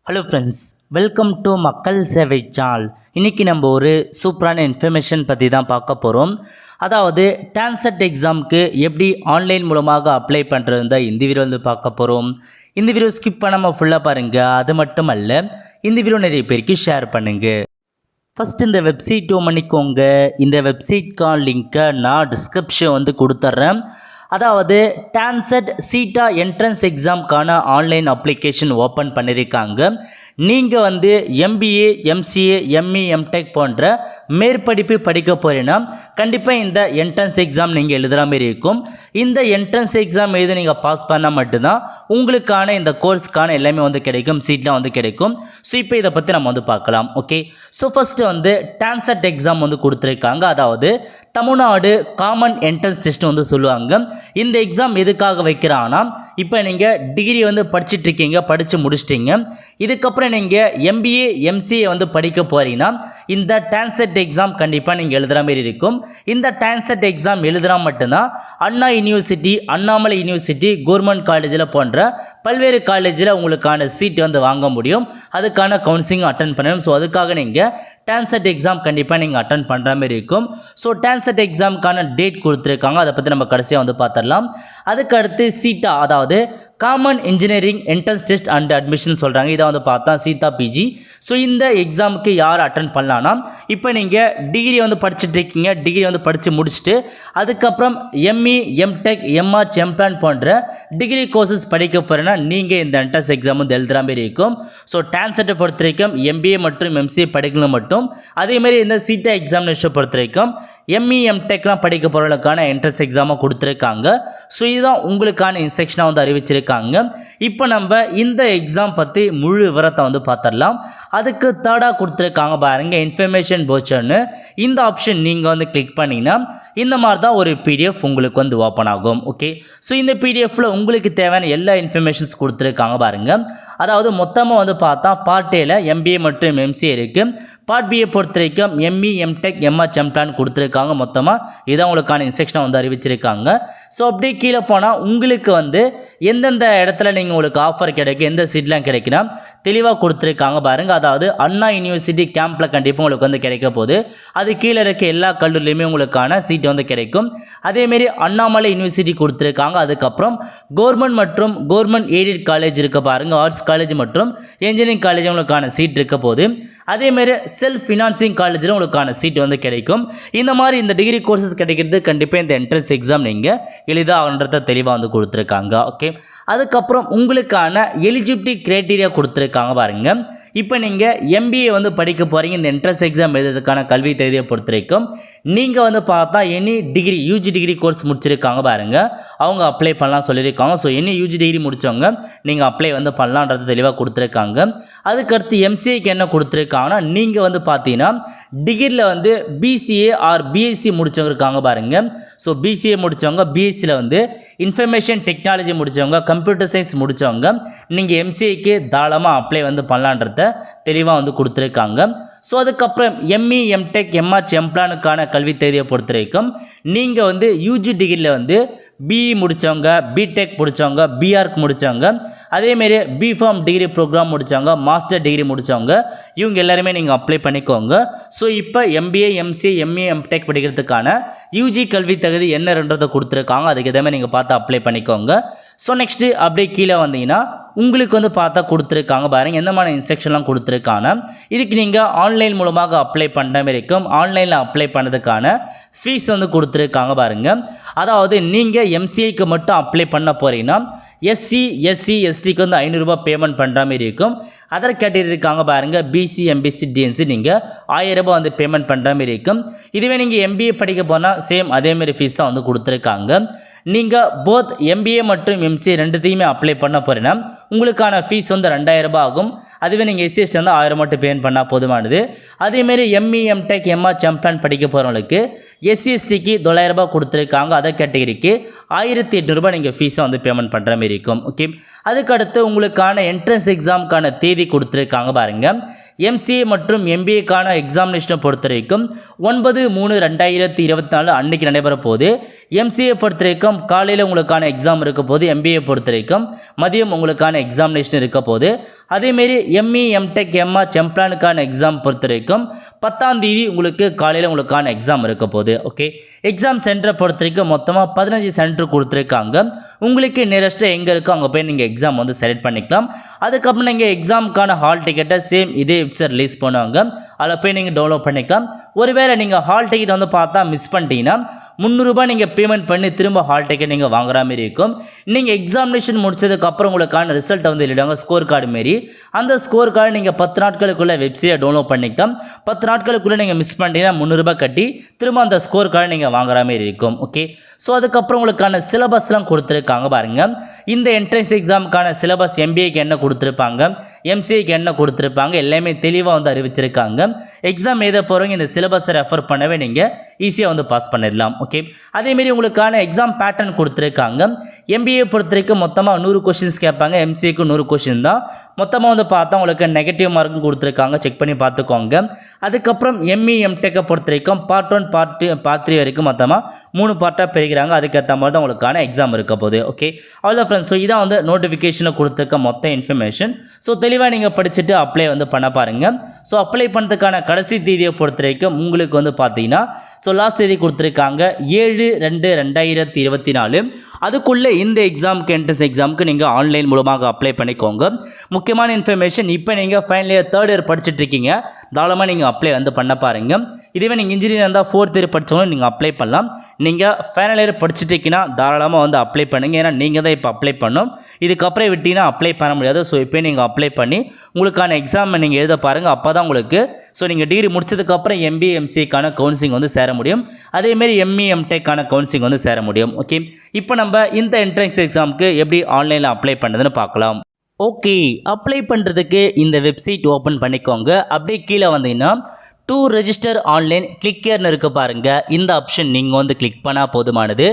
Hello friends, welcome to மக்கள் சேவை channel. இன்றைக்கி நம்ம ஒரு சூப்பரான இன்ஃபர்மேஷன் பற்றி தான் பார்க்க போகிறோம். அதாவது டான்செட் எக்ஸாமுக்கு எப்படி ஆன்லைன் மூலமாக அப்ளை பண்ணுறது தான் இந்த வீடியோ வந்து பார்க்க போகிறோம். இந்த வீடியோ ஸ்கிப் பண்ணாமல் ஃபுல்லாக பாருங்கள். அது மட்டும் அல்ல, இந்த வீடியோ நிறைய பேருக்கு ஷேர் பண்ணுங்கள். ஃபஸ்ட் இந்த வெப்சைட் பண்ணிக்கோங்க. இந்த வெப்சைட்கான லிங்க்கை நான் டிஸ்கிரிப்ஷன் வந்து கொடுத்துட்றேன். அதாவது டான்செட் சீட்டா என்ட்ரன்ஸ் எக்ஸாமுக்கான ஆன்லைன் அப்ளிகேஷன் ஓப்பன் பண்ணியிருக்காங்க. நீங்கள் வந்து எம்பிஏ, எம்சிஏ, எம்இ, எம்டெக் போன்ற மேற்படிப்பு படிக்க போகிறீங்கன்னா கண்டிப்பாக இந்த என்ட்ரன்ஸ் எக்ஸாம் நீங்கள் எழுதுகிற மாதிரி இருக்கும். இந்த என்ட்ரன்ஸ் எக்ஸாம் எழுதி நீங்கள் பாஸ் பண்ணால் மட்டும்தான் உங்களுக்கான இந்த கோர்ஸ்க்கான எல்லாமே வந்து கிடைக்கும், சீட்லாம் வந்து கிடைக்கும். ஸோ இப்போ இதை பற்றி நம்ம வந்து பார்க்கலாம். ஓகே, ஸோ ஃபஸ்ட்டு வந்து டான்செட் எக்ஸாம் வந்து கொடுத்துருக்காங்க. அதாவது தமிழ்நாடு காமன் என்ட்ரன்ஸ் டெஸ்ட் வந்து சொல்லுவாங்க. இந்த எக்ஸாம் எதுக்காக வைக்கிறாங்கன்னா, இப்போ நீங்கள் டிகிரி வந்து படிச்சுட்ருக்கீங்க, படித்து முடிச்சிட்டிங்க, இதுக்கப்புறம் நீங்கள் எம்பிஏ, எம்சிஏ வந்து படிக்க போகிறீங்கன்னா இந்த டான்செட் எக்ஸாம் கண்டிப்பாக நீங்கள் எழுதுகிற மாதிரி இருக்கும். இந்த டான்செட் எக்ஸாம் எழுதுனா மட்டும்தான் அண்ணா யூனிவர்சிட்டி, அண்ணாமலை யூனிவர்சிட்டி, கவர்மெண்ட் காலேஜில் போன்ற பல்வேறு காலேஜில் உங்களுக்கான சீட் வந்து வாங்க முடியும். அதுக்கான கவுன்சிலிங் அட்டன் பண்ணணும். ஸோ அதுக்காக நீங்கள் டான்செட் எக்ஸாம் கண்டிப்பாக நீங்கள் அட்டன் பண்ணுற மாதிரி இருக்கும். ஸோ டான்செட் எக்ஸாமுக்கான டேட் கொடுத்துருக்காங்க, அதை பற்றி நம்ம கடைசியாக வந்து பார்த்துடலாம். அதுக்கு அடுத்து சீட்டா, அதாவது common engineering entrance test and admission சொல்கிறாங்க. இதை வந்து பார்த்தா சீதா பிஜி. ஸோ இந்த எக்ஸாமுக்கு யார் அட்டன் பண்ணலான்னா, இப்போ நீங்கள் டிகிரி வந்து படிச்சுட்டு இருக்கீங்க, டிகிரி வந்து படித்து முடிச்சுட்டு அதுக்கப்புறம் எம்இ, எம்டெக், எம்ஆர்ச், எம்பிளான் போன்ற டிகிரி கோர்சஸ் படிக்க போகிறேன்னா நீங்கள் இந்த என்ட்ரன்ஸ் எக்ஸாம் வந்து எழுதுகிற மாதிரி இருக்கும். ஸோ டான்செட்டை பொறுத்த வரைக்கும் எம்பிஏ மற்றும் எம்சிஏ படிக்கணும் மட்டும். அதேமாதிரி இந்த சீட்டா எக்ஸாமினேஷனை பொறுத்த வரைக்கும் எம்இ, எம்டெக்லாம் படிக்க போகிறவங்களுக்கான என்ட்ரன்ஸ் எக்ஸாமாக கொடுத்துருக்காங்க. ஸோ இதுதான் உங்களுக்கான இன்ஸ்ட்ரக்ஷனாக வந்து அறிவிச்சிருக்காங்க. இப்போ நம்ம இந்த எக்ஸாம் பற்றி முழு விவரத்தை வந்து பார்த்துடலாம். அதுக்கு தேர்டாக கொடுத்துருக்காங்க பாருங்கள், இன்ஃபர்மேஷன் போச்சர்னு. இந்த ஆப்ஷன் நீங்கள் வந்து கிளிக் பண்ணிங்கன்னா இந்த மாதிரி தான் ஒரு பிடிஎஃப் உங்களுக்கு வந்து ஓப்பன் ஆகும். ஓகே, ஸோ இந்த பிடிஎஃப்பில் உங்களுக்கு தேவையான எல்லா இன்ஃபர்மேஷன்ஸ் கொடுத்துருக்காங்க பாருங்கள். அதாவது மொத்தமாக வந்து பார்த்தா பார்ட் ஏல எம்பிஏ மற்றும் எம்சிஏ இருக்குது. பார்ட் பிஏ பொறுத்த வரைக்கும் எம்இ, எம்டெக், எம்ஆர்ச், எம்பிளான் கொடுத்துருக்காங்க. மொத்தமாக இதான் உங்களுக்கான இன்ஸ்ட்ரக்ஷனை வந்து அறிவிச்சிருக்காங்க. ஸோ அப்படியே கீழே போனால் உங்களுக்கு வந்து எந்தெந்த இடத்துல நீங்கள் உங்களுக்கு ஆஃபர் கிடைக்கும், எந்த சீட்லாம் கிடைக்குன்னா தெளிவாக கொடுத்துருக்காங்க பாருங்கள். அதாவது அண்ணா யூனிவர்சிட்டி கேம்பில் கண்டிப்பாக உங்களுக்கு வந்து கிடைக்க போகுது. அது கீழே இருக்க எல்லா கல்லூரிலையுமே உங்களுக்கான சீட் வந்து கிடைக்கும். அதேமாரி அண்ணாமலை யூனிவர்சிட்டி கொடுத்துருக்காங்க. அதுக்கப்புறம் கவர்மெண்ட் மற்றும் கவர்மெண்ட் எய்டட் காலேஜ் இருக்க பாருங்கள், ஆர்ட்ஸ் காலேஜ் மற்றும் இன்ஜினியரிங் காலேஜ் உங்களுக்கான சீட் இருக்க போது. அதேமாரி செல்ஃப் ஃபினான்சிங் காலேஜில் உங்களுக்கான சீட் வந்து கிடைக்கும். இந்த மாதிரி இந்த டிகிரி கோர்சஸ் கிடைக்கிறது கண்டிப்பாக இந்த என்ட்ரன்ஸ் எக்ஸாம் நீங்கள் எளிதாகன்றதை தெளிவாக வந்து கொடுத்துருக்காங்க. ஓகே, அதுக்கப்புறம் உங்களுக்கான எலிஜிபிலிட்டி க்ரைட்டீரியா கொடுத்துருக்காங்க பாருங்கள். இப்போ நீங்கள் எம்பிஏ வந்து படிக்க போகிறீங்க, இந்த என்ட்ரன்ஸ் எக்ஸாம் எழுதுறதுக்கான கல்வி தகுதியை பொறுத்த வரைக்கும் நீங்கள் வந்து பார்த்தா any degree, UG degree course முடிச்சிருக்காங்க பாருங்கள், அவங்க அப்ளை பண்ணலாம் சொல்லியிருக்காங்க. ஸோ எனி யூஜி டிகிரி முடித்தவங்க நீங்கள் அப்ளை வந்து பண்ணலான்றது தெளிவாக கொடுத்துருக்காங்க. அதுக்கடுத்து எம்சிஏக்கு என்ன கொடுத்துருக்காங்கன்னா, நீங்கள் வந்து பார்த்தீங்கன்னா டிகிரியில் வந்து பிசிஏ ஆர் பிஎஸ்சி முடித்தவங்க இருக்காங்க பாருங்கள். ஸோ பிசிஏ முடித்தவங்க, பிஎஸ்சியில் வந்து இன்ஃபர்மேஷன் டெக்னாலஜி முடித்தவங்க, கம்ப்யூட்டர் சயின்ஸ் முடித்தவங்க நீங்கள் எம்சிஏக்கு தாராளமாக அப்ளை வந்து பண்ணலான்றத தெளிவாக வந்து கொடுத்துருக்காங்க. ஸோ அதுக்கப்புறம் எம்இ, எம்டெக், எம்ஆர்ச், எம்பிளானுக்கான கல்வி தேதியை பொறுத்த வரைக்கும் நீங்கள் வந்து யூஜி டிகிரியில் வந்து பிஇ முடித்தவங்க, பிடெக் முடித்தவங்க, பிஆர்க் முடித்தவங்க, அதேமாரி பிஃபார்ம் டிகிரி ப்ரோக்ராம் முடித்தவங்க, மாஸ்டர் டிகிரி முடித்தவங்க, இவங்க எல்லாருமே நீங்கள் அப்ளை பண்ணிக்கோங்க. ஸோ இப்போ எம்பிஏ, எம்சிஏ, எம்ஏ, எம்டெக் படிக்கிறதுக்கான யூஜி கல்வி தகுதி என்னன்றதை கொடுத்துருக்காங்க. அதுக்கு எதாவது நீங்கள் பார்த்து அப்ளை பண்ணிக்கோங்க. ஸோ நெக்ஸ்ட்டு அப்படியே கீழே வந்தீங்கன்னா உங்களுக்கு வந்து பார்த்தா கொடுத்துருக்காங்க பாருங்கள், எந்த மாதிரி இன்ஸ்ட்ரக்ஷன்லாம் கொடுத்துருக்காங்க. இதுக்கு நீங்கள் ஆன்லைன் மூலமாக அப்ளை பண்ணுற மாதிரி இருக்கும். ஆன்லைனில் அப்ளை பண்ணதுக்கான ஃபீஸ் வந்து கொடுத்துருக்காங்க பாருங்கள். அதாவது நீங்கள் எம்சிஏக்கு மட்டும் அப்ளை பண்ண போகிறீங்கன்னா எஸ்சி, எஸ்சி, எஸ்டிக்கு வந்து 500 ரூபாய் பேமெண்ட் பண்ணுற மாதிரி இருக்கும். அதர் கேட்டகரி இருக்காங்க பாருங்கள், பிசி, எம்பிசி, டிஎன்சி நீங்கள் 1000 ரூபாய் வந்து பேமெண்ட் பண்ணுற மாதிரி இருக்கும். இதுவே நீங்கள் எம்பிஏ படிக்க போனால் சேம் அதேமாரி ஃபீஸ் தான் வந்து கொடுத்துருக்காங்க. நீங்கள் போத் எம்பிஏ மற்றும் எம்சிஏ ரெண்டுத்தையுமே அப்ளை பண்ண போகிறீங்கன்னா உங்களுக்கான ஃபீஸ் வந்து 2000 ரூபாய் ஆகும். அதுவே நீங்கள் எஸ்சிஎஸ்டி வந்து 1000 மட்டும் பேமெண்ட் பண்ணால் போதுமானது. அதேமாரி எம்இ, எம்டெக், எம்ஆர், எம்பிளான் படிக்க போகிறவங்களுக்கு எஸ்சிஎஸ்டிக்கு 900 ரூபாய் கொடுத்துருக்காங்க. அதர் கேட்டகரிக்கு 1800 ரூபாய் நீங்கள் ஃபீஸை வந்து பேமெண்ட் பண்ணுற மாதிரி இருக்கும். ஓகே, அதுக்கடுத்து உங்களுக்கான என்ட்ரன்ஸ் எக்ஸாமுக்கான தேதி கொடுத்துருக்காங்க பாருங்கள். எம்சிஏ மற்றும் எம்பிஏக்கான எக்ஸாமினேஷனை பொறுத்த வரைக்கும் 9/3/2024 அன்னைக்கு நடைபெற போகுது. எம்சிஏ பொறுத்த வரைக்கும் காலையில் உங்களுக்கான எக்ஸாம் இருக்க போது, எம்பிஏ பொறுத்த வரைக்கும் மதியம் உங்களுக்கான எக்ஸாமினேஷன் இருக்க போது. அதேமாரி எம்இ எம்டெக் எம்ஆர்ச் எம்பிளானுக்கான எக்ஸாம் பொறுத்த வரைக்கும் 10ஆம் தேதி உங்களுக்கு காலையில் உங்களுக்கான எக்ஸாம் இருக்க போகுது. ஓகே, எக்ஸாம் சென்டரை பொறுத்த வரைக்கும் மொத்தமாக 15 சென்டர் கொடுத்துருக்காங்க. உங்களுக்கு நியரஸ்ட்டாக எங்கே இருக்கோ அங்கே போய் நீங்கள் எக்ஸாம் வந்து செலக்ட் பண்ணிக்கலாம். அதுக்கப்புறம் நீங்கள் எக்ஸாமுக்கான ஹால் டிக்கெட்டை சேம் இதே வெப்சைட் ரிலீஸ் பண்ணுவாங்க, அதில் போய் நீங்கள் டவுன்லோட் பண்ணிக்கலாம். ஒருவேளை நீங்கள் ஹால் டிக்கெட் வந்து பார்த்தா மிஸ் பண்ணிட்டீங்கன்னா 300 ரூபாய் நீங்கள் பேமெண்ட் பண்ணி திரும்ப ஹால் டிக்கெட் நீங்கள் வாங்குற மாதிரி இருக்கும். நீங்கள் எக்ஸாமினேஷன் முடிச்சதுக்கப்புறம் உங்களுக்கான ரிசல்ட்டை வந்து எழுதுவாங்க, ஸ்கோர் கார்டு மாரி. அந்த ஸ்கோர் கார்டு நீங்கள் 10 நாட்களுக்குள்ளே வெப்சைட்டை டவுன்லோட் பண்ணிக்கலாம். 10 நாட்களுக்குள்ளே நீங்கள் மிஸ் பண்ணிட்டீங்கன்னா 300 ரூபாய் கட்டி திரும்ப அந்த ஸ்கோர் கார்டு நீங்கள் வாங்குற மாதிரி இருக்கும். ஓகே, ஸோ அதுக்கப்புறம் உங்களுக்கான சிலபஸ்லாம் கொடுத்துருக்காங்க பாருங்கள். இந்த என்ட்ரன்ஸ் எக்ஸாமுக்கான சிலபஸ் எம்பிஏக்கு என்ன கொடுத்துருப்பாங்க, எம்சிஏக்கு என்ன கொடுத்துருப்பாங்க, எல்லாமே தெளிவாக வந்து அறிவிச்சிருக்காங்க. எக்ஸாம் எழுத போகிறவங்க இந்த சிலபஸை ரெஃபர் பண்ணவே நீங்கள் ஈஸியாக வந்து பாஸ் பண்ணிடலாம். ஓகே, அதேமாரி உங்களுக்கான எக்ஸாம் பேட்டர்ன் கொடுத்துருக்காங்க. எம்பிஏ பொறுத்த வரைக்கும் மொத்தமாக 100 கொஷின்ஸ் கேட்பாங்க, எம்சிஏக்கு 100 கொஷின் தான். மொத்தமாக வந்து பார்த்தா உங்களுக்கு நெகட்டிவ் மார்க்கும் கொடுத்துருக்காங்க, செக் பண்ணி பார்த்துக்கோங்க. அதுக்கப்புறம் எம்இ எம்டெக்கை பொறுத்த வரைக்கும் பார்ட் 1 பார்ட் 3 வரைக்கும் மொத்தமாக 3 பார்ட்டாக பிரிக்கிறாங்க. அதுக்கேற்ற மாதிரி தான் உங்களுக்கான எக்ஸாம் இருக்க போகுது. ஓகே, அவ்வளோ ஃப்ரெண்ட்ஸ். ஸோ இதான் வந்து நோட்டிஃபிகேஷனில் கொடுத்துருக்க மொத்த இன்ஃபர்மேஷன். ஸோ தெளிவாக நீங்கள் படிச்சுட்டு அப்ளை வந்து பண்ண பாருங்கள். ஸோ அப்ளை பண்ணுறதுக்கான கடைசி தேதியை பொறுத்த வரைக்கும் உங்களுக்கு வந்து பார்த்தீங்கன்னா ஸோ லாஸ்ட் தேதி கொடுத்துருக்காங்க 7/2/2024. அதுக்குள்ளே இந்த எக்ஸாமுக்கு என்ட்ரன்ஸ் எக்ஸாமுக்கு நீங்கள் ஆன்லைன் மூலமாக அப்ளை பண்ணிக்கோங்க. முக்கியமான இன்ஃபர்மேஷன், இப்போ நீங்கள் ஃபைனல் இயர் 3rd இயர் படிச்சுட்டு இருக்கீங்க, தாராளமாக நீங்கள் அப்ளை வந்து பண்ண பாருங்கள். இதுவே நீங்கள் இன்ஜினியர் இருந்தால் 4th இயர் படித்தவங்களும் நீங்கள் அப்ளை பண்ணலாம். நீங்கள் ஃபைனல் இயர் படிச்சுட்டு இருக்கீங்கன்னா தாராளமாக வந்து அப்ளை பண்ணுங்கள். ஏன்னா நீங்கள் தான் இப்போ அப்ளை பண்ணணும், இதுக்கப்புறம் விட்டீங்கன்னா அப்ளை பண்ண முடியாது. ஸோ இப்போ நீங்கள் அப்ளை பண்ணி உங்களுக்கான எக்ஸாம் நீங்கள் எழுத பாருங்கள். அப்போ தான் உங்களுக்கு ஸோ நீங்கள் டிகிரி முடிச்சதுக்கப்புறம் எம்பிஏ எம்சிஏக்கான கவுன்சிலிங் வந்து சேர முடியும். அதேமாரி எம்இ எம்டெக்கான கவுன்சிலிங் வந்து சேர முடியும். ஓகே, இப்போ நம்ம இந்த என்ட்ரன்ஸ் எக்ஸாமுக்கு எப்படி ஆன்லைனில் அப்ளை பண்ணுறதுன்னு பார்க்கலாம். ஓகே, அப்ளை பண்ணுறதுக்கு இந்த வெப்சைட் ஓப்பன் பண்ணிக்கோங்க. அப்படியே கீழே வந்தீங்கன்னா டு ரெஜிஸ்டர் ஆன்லைன் கிளிக்கர்னு இருக்க பாருங்கள். இந்த ஆப்ஷன் நீங்கள் வந்து கிளிக் பண்ணால் போதுமானது.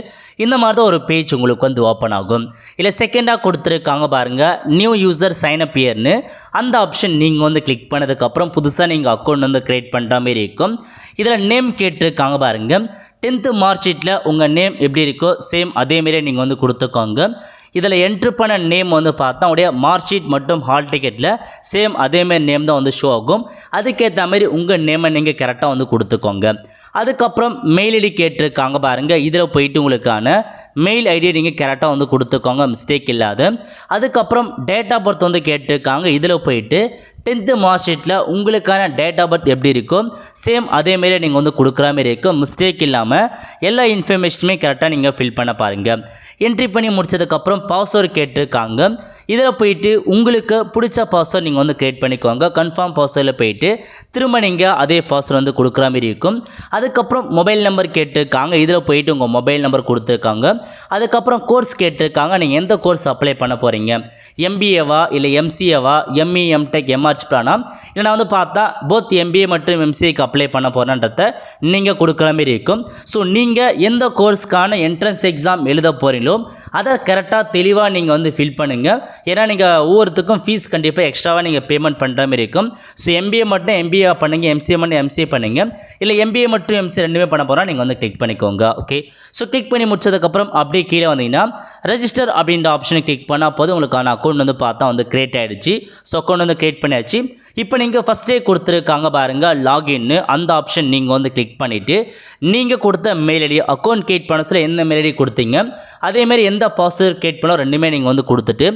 இந்த மாதிரி தான் ஒரு பேஜ் உங்களுக்கு வந்து ஓப்பன் ஆகும். இல்லை செகண்டாக கொடுத்துருக்காங்க பாருங்கள், நியூ யூசர் சைன்அப் இயர்னு. அந்த ஆப்ஷன் நீங்கள் வந்து கிளிக் பண்ணதுக்கப்புறம் புதுசாக நீங்கள் அக்கௌண்ட் வந்து க்ரியேட் பண்ணுற மாதிரி இருக்கும். இதில் நேம் கேட்டிருக்காங்க பாருங்கள். 10th மார்க் ஷீட்டில் உங்கள் நேம் எப்படி இருக்கோ சேம் அதேமாரியே நீங்கள் வந்து கொடுத்துக்கோங்க. இதில் என்ட்ரு பண்ண நேம் வந்து பார்த்தா உடைய மார்க் ஷீட் மற்றும் ஹால் டிக்கெட்டில் சேம் அதேமாரி நேம் தான் வந்து ஷோ ஆகும். அதுக்கேற்ற மாதிரி உங்கள் நேமை நீங்கள் கரெக்டாக வந்து கொடுத்துக்கோங்க. அதுக்கப்புறம் மெயில் ஐடி கேட்டிருக்காங்க பாருங்கள். இதில் போயிட்டு உங்களுக்கான மெயில் ஐடியை நீங்கள் கரெக்டாக வந்து கொடுத்துக்கோங்க, மிஸ்டேக் இல்லாத. அதுக்கப்புறம் டேட் ஆஃப் பர்த் வந்து கேட்டிருக்காங்க. இதில் போயிட்டு 10th மார்க் ஷீட்டில் உங்களுக்கான டேட் ஆஃப் பர்த் எப்படி இருக்கும் சேம் அதேமாரியே நீங்கள் வந்து கொடுக்குற மாதிரி இருக்கும், மிஸ்டேக் இல்லாமல் எல்லா இன்ஃபர்மேஷனுமே கரெக்டாக நீங்கள் ஃபில் பண்ண பாருங்கள். என்ட்ரி பண்ணி முடிச்சதுக்கப்புறம் பாஸ்வேர்டு கேட்டிருக்காங்க. இதில் போயிட்டு உங்களுக்கு பிடிச்ச பாஸ்வேர்டு நீங்கள் வந்து க்ரியேட் பண்ணிக்கோங்க. கன்ஃபார்ம் பாஸ்வேர்டில் போயிட்டு திரும்ப நீங்கள் அதே பாஸ்வேர்டு வந்து கொடுக்குற மாதிரி இருக்கும். அதுக்கப்புறம் மொபைல் நம்பர் கேட்டிருக்காங்க. இதில் போயிட்டு உங்கள் மொபைல் நம்பர் கொடுத்துருக்காங்க. அதுக்கப்புறம் கோர்ஸ் கேட்டிருக்காங்க. நீங்கள் எந்த கோர்ஸ் அப்ளை பண்ண போகிறீங்க, எம்பிஏவா இல்லை எம்சிஏவா, எம்இ எம்டெக் எம்ஆர்ச் பிளானா, இல்லை நான் வந்து பார்த்தா போத் எம்பிஏ மற்றும் எம்சிஏக்கு அப்ளை பண்ண போகிறேன்றத நீங்கள் கொடுக்குற மாதிரி இருக்கும். ஸோ நீங்கள் எந்த கோர்ஸ்க்கான என்ட்ரன்ஸ் எக்ஸாம் எழுத போகிறீங்களோ அதை கரெக்டாக தெளிவாக நீங்கள் வந்து ஃபில் பண்ணுங்கள். ஏன்னா நீங்கள் ஒவ்வொருத்துக்கும் ஃபீஸ் கண்டிப்பாக எக்ஸ்ட்ராவாக நீங்கள் பேமெண்ட் பண்ணுற மாதிரி இருக்கும். ஸோ எம்பிஏ மட்டும் எம்பிஏ பண்ணுங்கள், எம்சிஏ மட்டும் எம்சிஏ பண்ணுங்கள், இல்லை எம்பிஏ மற்றும் எம்சிஏ ரெண்டுமே பண்ண போகிறோம் நீங்கள் வந்து கிளிக் பண்ணிக்கோங்க. ஓகே, ஸோ கிளிக் பண்ணி முடிச்சதுக்கப்புறம் அப்படியே கீழே வந்தீங்கன்னா ரெஜிஸ்டர் அப்படின்ற ஆப்ஷனை கிளிக் பண்ணால் போது உங்களுக்கான அக்கௌண்ட் வந்து பார்த்தா வந்து கிரியேட் ஆகிடுச்சு. ஸோ அக்கௌண்ட் வந்து கிரியேட் பண்ணியாச்சு. இப்போ நீங்கள் ஃபஸ்ட்டே கொடுத்துருக்காங்க பாருங்கள் லாகின்னு, அந்த ஆப்ஷன் நீங்கள் வந்து கிளிக் பண்ணிவிட்டு நீங்கள் கொடுத்த மெயில் ஐடி அக்கௌண்ட் கிரியேட் பண்ண சொல்ல எந்த மெயில் ஐடி கொடுத்தீங்க அதேமாரி எந்த பாஸ்வேர்ட் கிரியேட் பண்ணோ ரெண்டுமே நீங்கள் வந்து கொடுத்துட்டு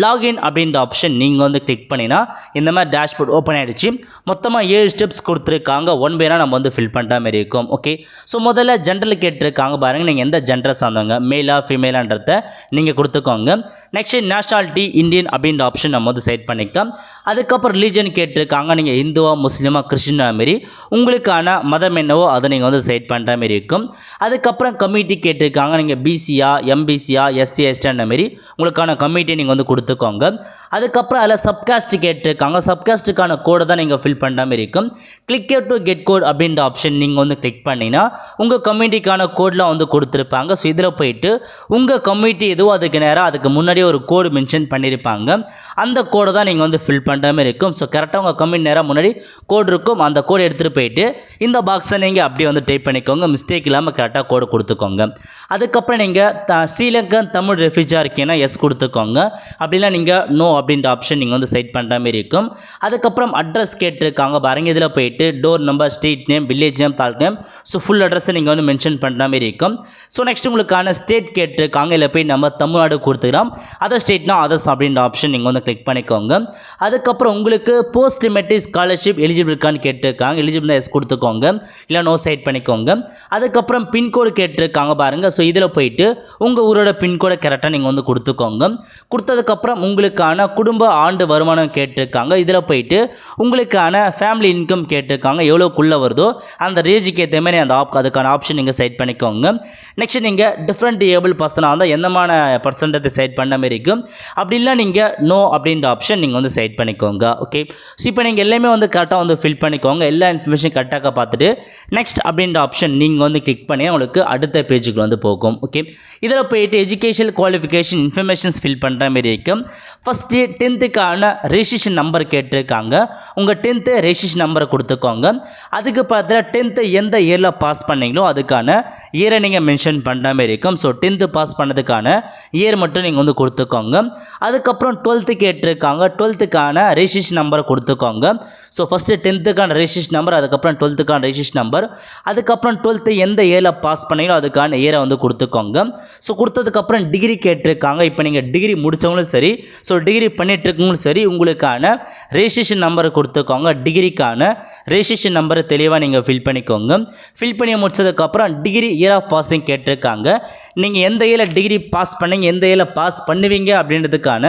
லாகின் அப்படின்ற ஆப்ஷன் நீங்கள் வந்து கிளிக் பண்ணினா இந்த மாதிரி டேஷ்போர்ட் ஓப்பன் ஆகிடுச்சு. மொத்தமாக 7 ஸ்டெப்ஸ் கொடுத்துருக்காங்க. ஒன் பை நம்ம வந்து ஃபில் பண்ணுற மாதிரி இருக்கும். ஓகே, ஸோ முதல்ல ஜென்ரல் கேட்டிருக்காங்க பாருங்கள். நீங்கள் எந்த ஜென்டர் சார்ந்தவங்க, மேலா ஃபீமேலான்றத நீங்கள் கொடுத்துக்கோங்க. நெக்ஸ்ட்டு நேஷனாலிட்டி இந்தியன் அப்படின்ற ஆப்ஷன் நம்ம வந்து செட் பண்ணிக்கலாம். அதுக்கப்புறம் ரிலீஜன் கேட்டிருக்காங்க. நீங்கள் இந்துவா முஸ்லீமா கிறிஸ்டினா மாரி உங்களுக்கான மதம் என்னவோ அதை நீங்கள் வந்து செட் பண்ணுற மாதிரி இருக்கும். அதுக்கப்புறம் கம்யூனிட்டி கேட்டிருக்காங்க. நீங்கள் பிசியா எம்பி எம்பிசியா எஸ்சி எஸ்டி அந்த மாரி உங்களுக்கான கம்யூனிட்டி நீங்கள் வந்து கொடுத்துக்கோங்க. அதுக்கப்புறம் அதில் சப்காஸ்ட் கேட்டிருக்காங்க. சப்காஸ்ட்டுக்கான கோடை தான் நீங்கள் ஃபில் பண்ணுற மாதிரி இருக்கும். கிளிக் டு கெட் கோட் அப்படின்ற ஆப்ஷன் நீங்கள் வந்து கிளிக் பண்ணிங்கன்னா உங்கள் கம்யூனிட்டிக்கான கோட்லாம் வந்து கொடுத்துருப்பாங்க. ஸோ இதில் போயிட்டு உங்கள் கம்யூனிட்டி எதுவோ அதுக்கு நேராக அதுக்கு முன்னாடியே ஒரு கோடு மென்ஷன் பண்ணியிருப்பாங்க. அந்த கோடை தான் நீங்கள் வந்து ஃபில் பண்ணுற மாதிரி இருக்கும். ஸோ கரெக்டாக உங்கள் கம்யூனிட்டி நேராக முன்னாடி கோடு இருக்கும். அந்த கோடு எடுத்துகிட்டு போயிட்டு இந்த பாக்ஸை நீங்கள் அப்படியே வந்து டைப் பண்ணிக்கோங்க. மிஸ்டேக் இல்லாமல் கரெக்டாக கோடு கொடுத்துக்கோங்க. அதுக்கப்புறம் நீங்கள் ஸ்ரீலங்கன் தமிழ் ரெஃப்யூஜியாக இருக்கீங்கன்னா எஸ் கொடுத்துக்கோங்க. அப்படின்னா நீங்கள் நோ அப்படின்ற ஆப்ஷன் நீங்கள் வந்து செட் பண்ணுற மாதிரி இருக்கும். அதுக்கப்புறம் அட்ரஸ் கேட்டிருக்காங்க பாருங்க. இதில் போயிட்டு door number, street name, village name, taluk name, so full அட்ரஸை நீங்கள் வந்து மென்ஷன் பண்ணுற மாதிரி இருக்கும். ஸோ நெக்ஸ்ட் உங்களுக்கான ஸ்டேட் கேட்டிருக்காங்க. இதில் போய் நம்ம தமிழ்நாடு கொடுத்துக்கிறோம். அதர் ஸ்டேட்னா அதர்ஸ் அப்படின்ற ஆப்ஷன் நீங்கள் வந்து கிளிக் பண்ணிக்கோங்க. அதுக்கப்புறம் உங்களுக்கு போஸ்ட் மெட்ரிக் ஸ்காலர்ஷிப் எலிஜிபிள் இருக்கான்னு கேட்டிருக்காங்க. எலிஜிபிள் எஸ் கொடுத்துக்கோங்க, இல்லை நோ செட் பண்ணிக்கோங்க. அதுக்கப்புறம் பின்கோடு கேட்டிருக்காங்க பாருங்கள். ஸோ இதில் போயிட்டு உங்கள் ஊரோட பின்கோடை கரெக்டாக நீங்கள் வந்து கொடுத்துக்கோங்க. கொடுத்ததுக்கப்புறம் உங்களுக்கான குடும்ப ஆண்டு வருமானம் கேட்டிருக்காங்க. இதில் போயிட்டு உங்களுக்கான ஃபேமிலி இன்கம் கேட்டிருக்காங்க. எவ்வளோக்குள்ளே வருதோ அந்த ரேஜுக்கு ஏற்ற மாதிரி அந்த அதுக்கான ஆப்ஷன் நீங்கள் செட் பண்ணிக்கோங்க. நெக்ஸ்ட் நீங்கள் டிஃப்ரெண்ட் ஏபிள் பர்சனாக இருந்தால் எந்தமான பர்சன்டேஜ் செட் பண்ண மாதிரி இருக்கும். அப்படி இல்லை நீங்கள் நோ அப்படின்ற ஆப்ஷன் நீங்கள் வந்து செட் பண்ணிக்கோங்க. ஓகே, ஸோ இப்போ நீங்கள் எல்லாமே வந்து கரெக்டாக வந்து ஃபில் பண்ணிக்கோங்க. எல்லா இன்ஃபர்மேஷன் கரெக்டாக பார்த்துட்டு நெக்ஸ்ட் அப்படின்ற ஆப்ஷன் நீங்கள் வந்து கிளிக் பண்ணி உங்களுக்கு அடுத்த பேஜுக்கு வந்து போகும். ஓகே, இதில் போயிட்டு எஜுகேஷன் குவாலிஃபிகேஷன் இன்ஃபர்மேஷன்ஸ் ஃபில் பண்ணுற மாதிரி இருக்கும். ஃபஸ்ட்டு 10th ரெஜிஸ்ட்ரேஷன் நம்பர் கேட்டிருக்காங்க. உங்கள் 10th ரெஜிஸ்ட்ரேஷன் நம்பரை கொடுத்துக்கோங்க. அதுக்கு பார்த்தா 10th எந்த இயரில் பாஸ் பண்ணீங்களோ அதுக்கான இயரை நீங்கள் மென்ஷன் பண்ணுற மாதிரி இருக்கும். ஸோ 10th பாஸ் பண்ணதுக்கான இயர் மட்டும் நீங்கள் வந்து கொடுத்துக்கோங்க. அதுக்கப்புறம் 12th கேட்டிருக்காங்க. 12th ரெஜிஸ்ட்ரேஷன் நம்பரை கொடுத்துக்கோங்க. So first 10th registration number, அதுக்கப்புறம் 12th ரெஜிஸ்ட்ரேஷன் நம்பர், அதுக்கப்புறம் 12th எந்த இயரில் பாஸ் பண்ணீங்களோ அதுக்கான இயரை வந்து கொடுத்துக்கோங்க. ஸோ கொடுத்ததுக்கப்புறம் டிகிரி கேட்டிருக்காங்க. இப்போ நீங்கள் டிகிரி முடித்தவங்களும் சரி, ஸோ டிகிரி பண்ணிட்டுருக்கவங்களும் சரி, உங்களுக்கான ரெஜிஸ்ட்ரேஷன் நம்பரை கொடுத்துக்கோங்க. டிகிரிக்கான ரெஜிஸ்ட்ரேஷன் நம்பரை தெளிவாக நீங்கள் ஃபில் பண்ணிக்கோங்க. ஃபில் பண்ணி முடிச்சதுக்கப்புறம் டிகிரி இயர் ஆஃப் பாஸிங் கேட்டிருக்காங்க. நீங்கள் எந்த இயரில் டிகிரி பாஸ் பண்ணீங்க, எந்த இயரில் பாஸ் பண்ணுவீங்க அப்படின்றதுக்கான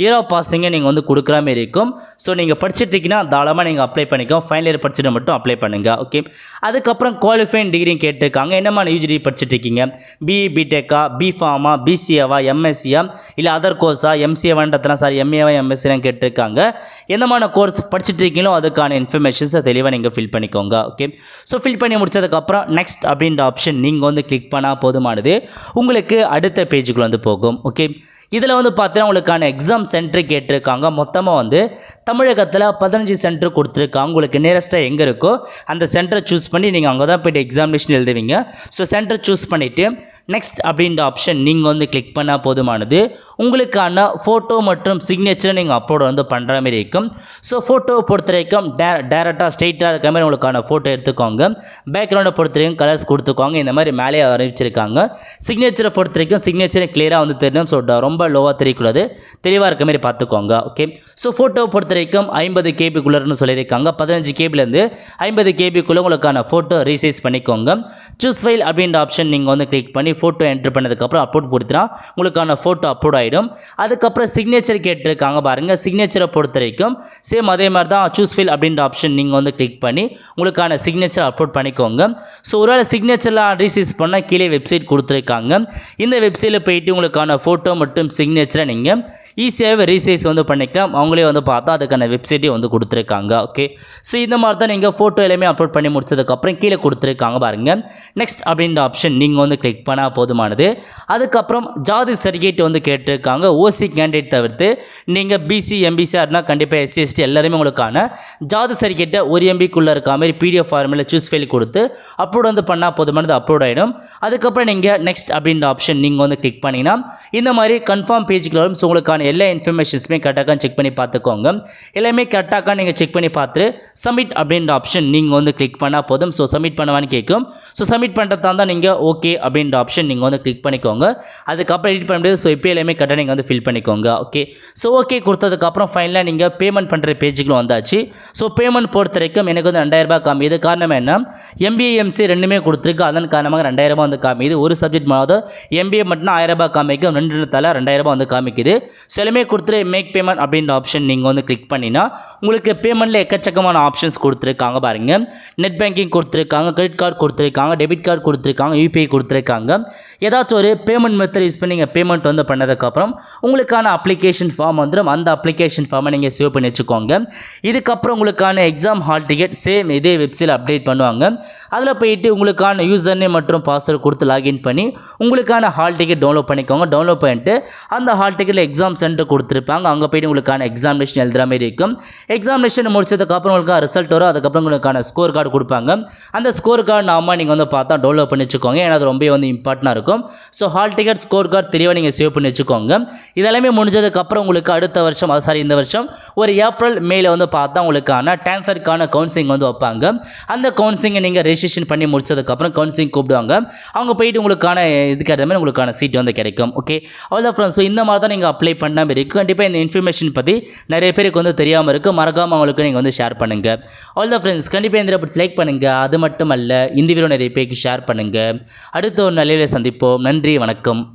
இயர் ஆஃப் பாஸிங்கை நீங்கள் வந்து கொடுக்குற மாதிரி இருக்கும். ஸோ நீங்கள் படிச்சுட்ருக்கீங்கன்னா தாராளமாக நீங்கள் அப்ளை பண்ணிக்கோ. ஃபைனல் இயர் படிச்சுட்டு மட்டும் அப்ளை பண்ணுங்கள். ஓகே, அதுக்கப்புறம் குவாலிஃபைங் டிகிரி கேட்டிருக்காங்க. என்னமான யூஜி படிச்சுட்ருக்கீங்க? பிஇ, பிடெக்கா, பிஃபார்மா, பிசிஏவா, எம்எஸ்சியா, இல்லை அதர் கோர்ஸா, எம்சிஏவான்றதுலாம் சாரி எம்ஏவா, எம்எஸ்சிலாம் கேட்டிருக்காங்க. எந்தமான கோர்ஸ் படிச்சுட்டு இருக்கீங்களோ அதுக்கான இன்ஃபர்மேஷன்ஸை தெளிவாக நீங்கள் ஃபில் பண்ணிக்கோங்க. ஓகே, ஸோ ஃபில் பண்ணி முடிச்சதுக்கப்புறம் நெக்ஸ்ட் அப்படின்ற ஆப்ஷன் நீங்கள் வந்து கிளிக் பண்ணால் போதுமானது. உங்களுக்கு அடுத்த பேஜுக்குள்ள வந்து போகும். ஓகே, இதில் வந்து பார்த்தீங்கன்னா உங்களுக்கான எக்ஸாம் சென்டர் கேட்டிருக்காங்க. மொத்தமாக வந்து தமிழகத்தில் 15 சென்டர் கொடுத்துருக்காங்க. உங்களுக்கு நியரஸ்ட்டாக எங்கே இருக்கோ அந்த சென்டரை சூஸ் பண்ணி நீங்கள் அங்கே தான் போய்ட்டு எக்ஸாமினேஷன் எழுதுவீங்க. ஸோ சென்டர் சூஸ் பண்ணிவிட்டு நெக்ஸ்ட் அப்படின்ற ஆப்ஷன் நீங்கள் வந்து கிளிக் பண்ணால் போதுமானது. உங்களுக்கான ஃபோட்டோ மற்றும் சிக்னேச்சரை நீங்கள் அப்லோட் வந்து பண்ணுற மாதிரி இருக்கும். ஸோ ஃபோட்டோவை பொறுத்த வரைக்கும் டேரெக்டாக ஸ்ட்ரெயிட்டாக இருக்க மாதிரி உங்களுக்கான ஃபோட்டோ எடுத்துக்கோங்க. பேக்ரவுண்டை பொறுத்த வரைக்கும் கலர்ஸ் கொடுத்துக்கோங்க. இந்த மாதிரி மேலே அறிவிச்சிருக்காங்க. சிக்னேச்சரை பொறுத்த வரைக்கும் சிக்னேச்சரை கிளியராக வந்து தெரியும். ஸோ ரொம்ப லோவாக தெரியக்கூடாது, தெளிவாக இருக்க மாதிரி பார்த்துக்கோங்க. ஓகே, ஸோ ஃபோட்டோவை பொறுத்த வரைக்கும் 50 KBக்குள்ளேன்னு சொல்லியிருக்காங்க. 15 KBலேருந்து 50 KBக்குள்ளே உங்களுக்கான ஃபோட்டோ ரீசைஸ் பண்ணிக்கோங்க. சூஸ் ஃபைல் அப்படின்ற ஆப்ஷன் நீங்கள் வந்து கிளிக் பண்ணி ஃபோட்டோ என்ட்ரு பண்ணதுக்கப்புறம் அப்லோட் கொடுத்துனா உங்களுக்கான ஃபோட்டோ அப்லோட் ஆகிடும். அதுக்கப்புறம் சிக்னேச்சர் கேட்டிருக்காங்க பாருங்கள். சிக்னேச்சரை பொறுத்த வரைக்கும் சேம் அதே மாதிரி தான் சூஸ் ஃபைல் அப்படின்ற ஆப்ஷன் நீங்கள் வந்து கிளிக் பண்ணி உங்களுக்கான சிக்னேச்சர் அப்லோட் பண்ணிக்கோங்க. ஸோ ஒருவேளை சிக்னேச்சர்லாம் ரீசைஸ் பண்ணால் கீழே வெப்சைட் கொடுத்துருக்காங்க. இந்த வெப்சைட்டில் போயிட்டு உங்களுக்கான ஃபோட்டோ மற்றும் சிக்னேச்சரை நீங்கள் ஈஸியாகவே ரீசைஸ் வந்து பண்ணிக்கலாம். அவங்களே வந்து பார்த்தா அதுக்கான வெப்சைட்டே வந்து கொடுத்துருக்காங்க. ஓகே, ஸோ இந்த மாதிரி தான் நீங்கள் ஃபோட்டோ எல்லாமே அப்லோட் பண்ணி முடிச்சதுக்கப்புறம் கீழே கொடுத்துருக்காங்க பாருங்கள். நெக்ஸ்ட் அப்படின்ற ஆப்ஷன் நீங்கள் வந்து கிளிக் பண்ணால் போதுமானது. அதுக்கப்புறம் ஜாதி சர்டிஃபிகேட் வந்து கேட்டிருக்காங்க. ஓசி கேண்டிடேட் தவிர்த்து நீங்கள் பிசி, எம்பிசியாக இருந்தால் கண்டிப்பாக எஸ்சி, எஸ்டி எல்லாருமே உங்களுக்கான ஜாதி சர்டிஃபிகேட்டை 1 MBக்குள்ளே இருக்க மாதிரி PDF ஃபார்மில் சூஸ் ஃபைல் கொடுத்து அப்லோட் வந்து பண்ணால் போதுமானது அப்லோட் ஆகிடும். அதுக்கப்புறம் நீங்கள் நெக்ஸ்ட் அப்படின்ற ஆப்ஷன் நீங்கள் வந்து கிளிக் பண்ணிங்கன்னா இந்த மாதிரி கன்ஃபார்ம் பேஜுக்கு வரும். ஸோ உங்களுக்கான எல்லா இன்ஃபர்மேஷன்ஸுமே கரெக்டாக செக் பண்ணி பார்த்துக்கோங்க. எல்லாமே கரெக்டாக நீங்கள் செக் பண்ணி பார்த்துட்டு சப்மிட் அப்படின்ற ஆப்ஷன் நீங்கள் வந்து கிளிக் பண்ணால் போதும். ஸோ சப்மிட் பண்ணுவான்னு கேட்கும். ஸோ சப்மிட் பண்ணுறதா தான் நீங்கள் ஓகே அப்படின்ற ஆப்ஷன் நீங்கள் வந்து கிளிக் பண்ணிக்கோங்க. அதுக்கப்புறம் எடிட் பண்ண முடியாது. ஸோ இப்போ எல்லாமே கரெக்டாக நீங்கள் வந்து ஃபில் பண்ணிக்கோங்க. ஓகே, ஸோ ஓகே கொடுத்ததுக்கப்புறம் ஃபைனலாக நீங்கள் பேமெண்ட் பண்ணுற பேஜுக்குள்ள வந்தாச்சு. ஸோ பேமெண்ட் பொறுத்த வரைக்கும் எனக்கு வந்து 2000 ரூபாய் காமிது. காரணம் என்ன, MBA MC ரெண்டுமே கொடுத்துருக்கு. அதன் காரணமாக 2000 ரூபாய் வந்து காமிது. ஒரு சப்ஜெக்ட் மாதிரி MBA மட்டும் 1000 ரூபாய் காமிக்கும், 2 தலை 2000 ரூபாய் வந்து காமிக்குது. எல்லாமே கொடுத்துட்டு மேக் பேமெண்ட் அப்படின்ற ஆப்ஷன் நீங்கள் வந்து கிளிக் பண்ணினா உங்களுக்கு பேமெண்ட்டில் எக்கச்சக்கமான ஆப்ஷன்ஸ் கொடுத்துருக்காங்க பாருங்கள். நெட் பேங்கிங் கொடுத்துருக்காங்க, கிரெடிட் கார்டு கொடுத்துருக்காங்க, டெபிட் கார்டு கொடுத்துருக்காங்க, யூபிஐ கொடுத்துருக்காங்க. ஏதாச்சும் ஒரு பேமெண்ட் மெத்தட் யூஸ் பண்ணி நீங்கள் பேமெண்ட் வந்து பண்ணதுக்கப்புறம் உங்களுக்கான அப்ளிகேஷன் ஃபார்ம் வந்துடும். அந்த அப்ளிகேஷன் ஃபார்மை நீங்கள் சேவ் பண்ணி வச்சுக்கோங்க. இதுக்கப்புறம் உங்களுக்கான எக்ஸாம் ஹால் டிக்கெட் சேம் இதே வெப்சைட்டில் அப்டேட் பண்ணுவாங்க. அதில் போயிட்டு உங்களுக்கான யூசர் நேம் மற்றும் பாஸ்வேர்டு கொடுத்து லாகின் பண்ணி உங்களுக்கான ஹால் டிக்கெட் டவுன்லோட் பண்ணிக்கோங்க. டவுன்லோட் பண்ணிட்டு அந்த ஹால் டிக்கெட்டில் எக்ஸாம் சென்டர் கொடுத்துருப்பாங்க. அங்கே போயிட்டு உங்களுக்கான எக்ஸாமினேஷன் எழுதுகிற மாதிரி இருக்கும். எக்ஸாமினேஷன் முடிச்சதுக்கப்புறம் உங்களுக்கு ரிசல்ட் வரும். அதுக்கப்புறம் உங்களுக்கான ஸ்கோர் கார்டு கொடுப்பாங்க. அந்த ஸ்கோர் கார்டு நாம நீங்கள் வந்து பார்த்தா டவுன்லோட் பண்ணி வச்சுக்கோங்க. ஏன்னா அது ரொம்ப வந்து இம்பார்ட்டண்டாக இருக்கும். So hall ticket, score card தெளிவாக நீங்கள் சேவ் பண்ணி வச்சுக்கோங்க. இதெல்லாமே முடிஞ்சதுக்கப்புறம் உங்களுக்கு அடுத்த வருஷம் இந்த வருஷம் ஒரு ஏப்ரல் மேல வந்து பார்த்தா உங்களுக்கான டான்சருக்கான கவுன்சிலிங் வந்து வைப்பாங்க. அந்த கவுன்சிலிங்கை நீங்கள் ரெஜிஸ்ட்ரேஷன் பண்ணி முடிச்சதுக்கப்புறம் கவுன்சிலிங் கூப்பிடுவாங்க. அவங்க போயிட்டு உங்களுக்கான இதுக்கு ஏற்ற மாதிரி உங்களுக்கான சீட் வந்து கிடைக்கும். ஓகே, அவ்வளோதான் ஃப்ரெண்ட்ஸ். ஸோ இந்த மாதிரி தான் நீங்கள் அப்ளை பண்ணாமல் இருக்குது. கண்டிப்பாக இந்த இன்ஃபர்மேஷன் பற்றி நிறைய பேருக்கு வந்து தெரியாமல் இருக்குது. மறக்காமல் அவங்களுக்கு நீங்கள் வந்து ஷேர் பண்ணுங்கள். அவ்வளோதான் ஃப்ரெண்ட்ஸ். கண்டிப்பாக இந்த பிடிச்சி லைக் பண்ணுங்கள். அது மட்டும் அல்ல, இந்த வீடியோ நிறைய பேருக்கு ஷேர் பண்ணுங்கள். அடுத்த ஒரு நல்ல சந்திப்போம். நன்றி, வணக்கம்.